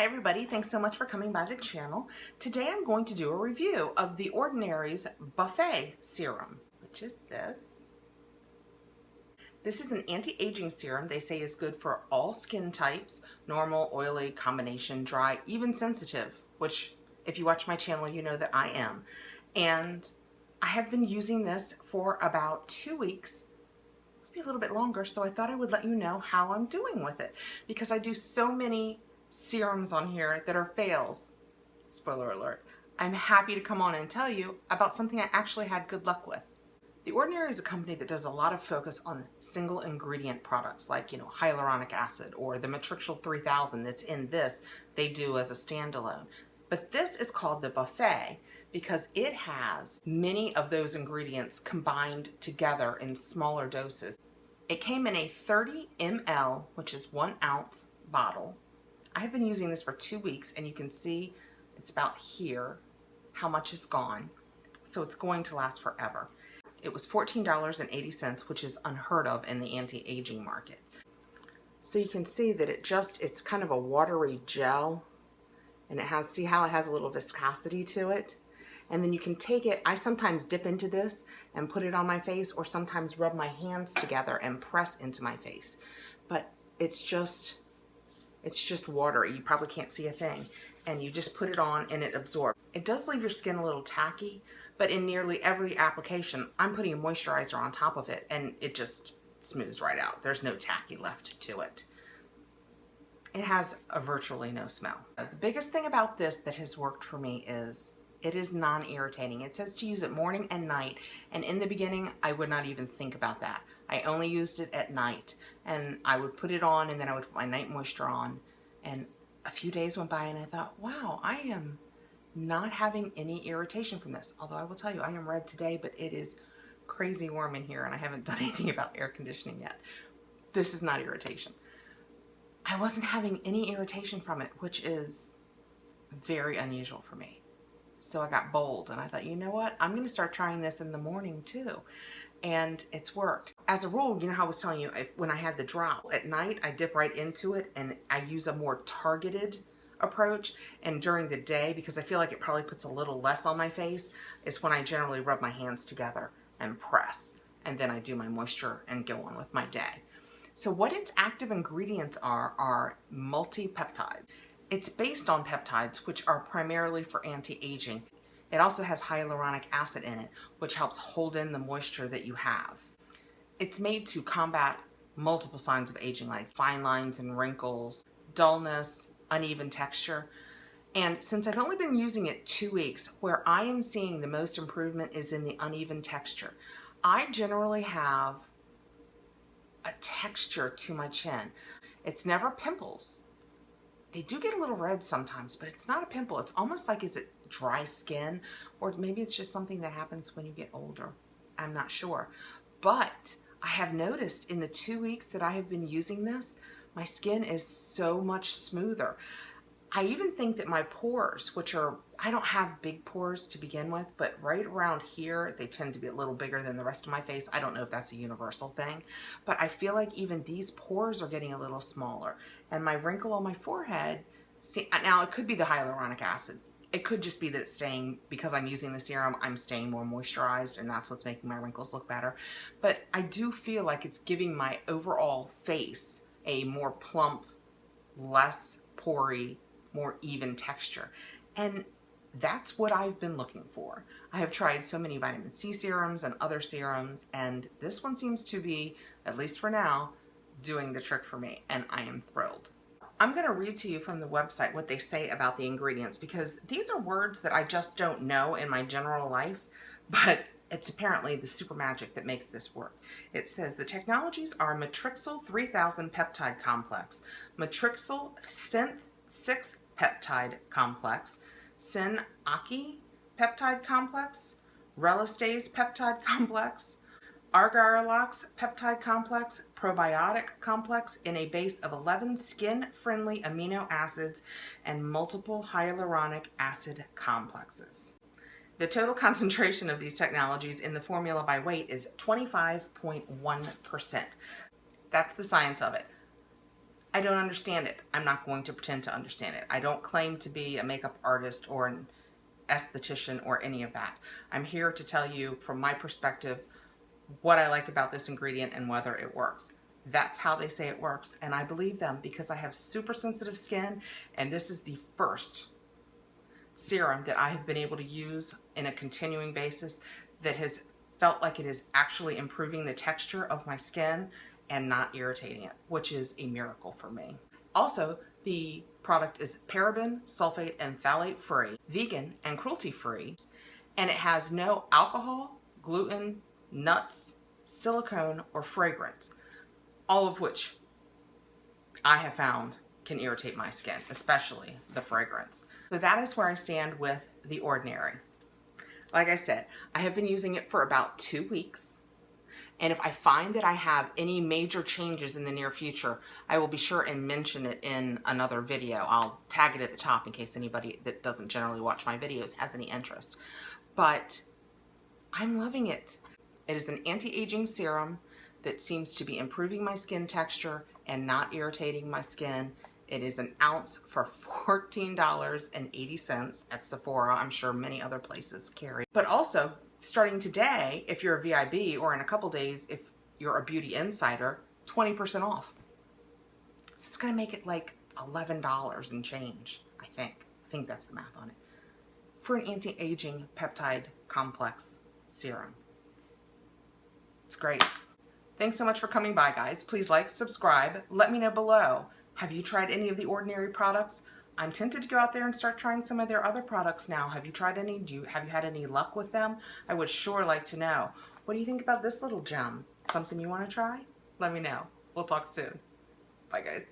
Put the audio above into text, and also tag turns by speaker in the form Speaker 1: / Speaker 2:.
Speaker 1: Hi everybody, thanks so much for coming by the channel. Today I'm going to do a review of The Ordinary's Buffet Serum, which is this. This is an anti-aging serum they say is good for all skin types, normal, oily, combination, dry, even sensitive, which if you watch my channel you know that I am. And I have been using this for about 2 weeks, maybe a little bit longer, so I thought I would let you know how I'm doing with it because I do so many serums on here that are fails. Spoiler alert. I'm happy to come on and tell you about something I actually had good luck with. The Ordinary is a company that does a lot of focus on single ingredient products like, hyaluronic acid or the Matrixyl 3000 that's in this, they do as a standalone. But this is called the Buffet because it has many of those ingredients combined together in smaller doses. It came in a 30 ml, which is 1 ounce bottle. I have been using this for 2 weeks and you can see it's about here how much is gone. So it's going to last forever. It was $14.80, which is unheard of in the anti-aging market. So you can see that it's kind of a watery gel and it has, see how it has a little viscosity to it? And then you can take it, I sometimes dip into this and put it on my face or sometimes rub my hands together and press into my face. But it's just watery. You probably can't see a thing. And you just put it on and it absorbs. It does leave your skin a little tacky, but in nearly every application, I'm putting a moisturizer on top of it and it just smooths right out. There's no tacky left to it. It has virtually no smell. The biggest thing about this that has worked for me is it is non-irritating. It says to use it morning and night, and in the beginning, I would not even think about that. I only used it at night, and I would put it on, and then I would put my night moisture on, and a few days went by, and I thought, wow, I am not having any irritation from this. Although I will tell you, I am red today, but it is crazy warm in here, and I haven't done anything about air conditioning yet. This is not irritation. I wasn't having any irritation from it, which is very unusual for me. So I got bold and I thought, you know what? I'm going to start trying this in the morning too. And it's worked. As a rule, you know how I was telling you, when I had the drop, at night I dip right into it and I use a more targeted approach. And during the day, because I feel like it probably puts a little less on my face, is when I generally rub my hands together and press. And then I do my moisture and go on with my day. So what its active ingredients are multi-peptides. It's based on peptides, which are primarily for anti-aging. It also has hyaluronic acid in it, which helps hold in the moisture that you have. It's made to combat multiple signs of aging, like fine lines and wrinkles, dullness, uneven texture. And since I've only been using it 2 weeks, where I am seeing the most improvement is in the uneven texture. I generally have a texture to my chin. It's never pimples. They do get a little red sometimes, but it's not a pimple. It's almost like, is it dry skin? Or maybe it's just something that happens when you get older. I'm not sure. But I have noticed in the 2 weeks that I have been using this, my skin is so much smoother. I even think that my pores, which are, I don't have big pores to begin with, but right around here, they tend to be a little bigger than the rest of my face. I don't know if that's a universal thing, but I feel like even these pores are getting a little smaller. And my wrinkle on my forehead, see, now it could be the hyaluronic acid. It could just be that it's staying, because I'm using the serum, I'm staying more moisturized and that's what's making my wrinkles look better. But I do feel like it's giving my overall face a more plump, less pory, more even texture. And that's what I've been looking for. I have tried so many vitamin C serums and other serums, and this one seems to be, at least for now, doing the trick for me, and I am thrilled. I'm going to read to you from the website what they say about the ingredients, because these are words that I just don't know in my general life, but it's apparently the super magic that makes this work. It says the technologies are Matrixyl 3000 peptide complex, Matrixyl synth 6 peptide complex, Syn-Aki peptide complex, Relastase peptide complex, Argilox peptide complex, probiotic complex in a base of 11 skin-friendly amino acids and multiple hyaluronic acid complexes. The total concentration of these technologies in the formula by weight is 25.1%. That's the science of it. I don't understand it. I'm not going to pretend to understand it. I don't claim to be a makeup artist or an esthetician or any of that. I'm here to tell you from my perspective what I like about this ingredient and whether it works. That's how they say it works, and I believe them because I have super sensitive skin, and this is the first serum that I have been able to use in a continuing basis that has felt like it is actually improving the texture of my skin and not irritating it, which is a miracle for me. Also, the product is paraben, sulfate, and phthalate free, vegan, and cruelty free, and it has no alcohol, gluten, nuts, silicone, or fragrance, all of which I have found can irritate my skin, especially the fragrance. So that is where I stand with The Ordinary. Like I said, I have been using it for about 2 weeks. And if I find that I have any major changes in the near future, I will be sure and mention it in another video. I'll tag it at the top in case anybody that doesn't generally watch my videos has any interest. But I'm loving it. It is an anti-aging serum that seems to be improving my skin texture and not irritating my skin. It is an ounce for $14.80 at Sephora. I'm sure many other places carry. But also, starting today, if you're a VIB, or in a couple days, if you're a beauty insider, 20% off. So it's gonna make it like $11 and change, I think. I think that's the math on it. For an anti-aging peptide complex serum. It's great. Thanks so much for coming by, guys. Please like, subscribe. Let me know below. Have you tried any of The Ordinary products? I'm tempted to go out there and start trying some of their other products now. Have you tried any? Have you had any luck with them? I would sure like to know. What do you think about this little gem? Something you want to try? Let me know. We'll talk soon. Bye, guys.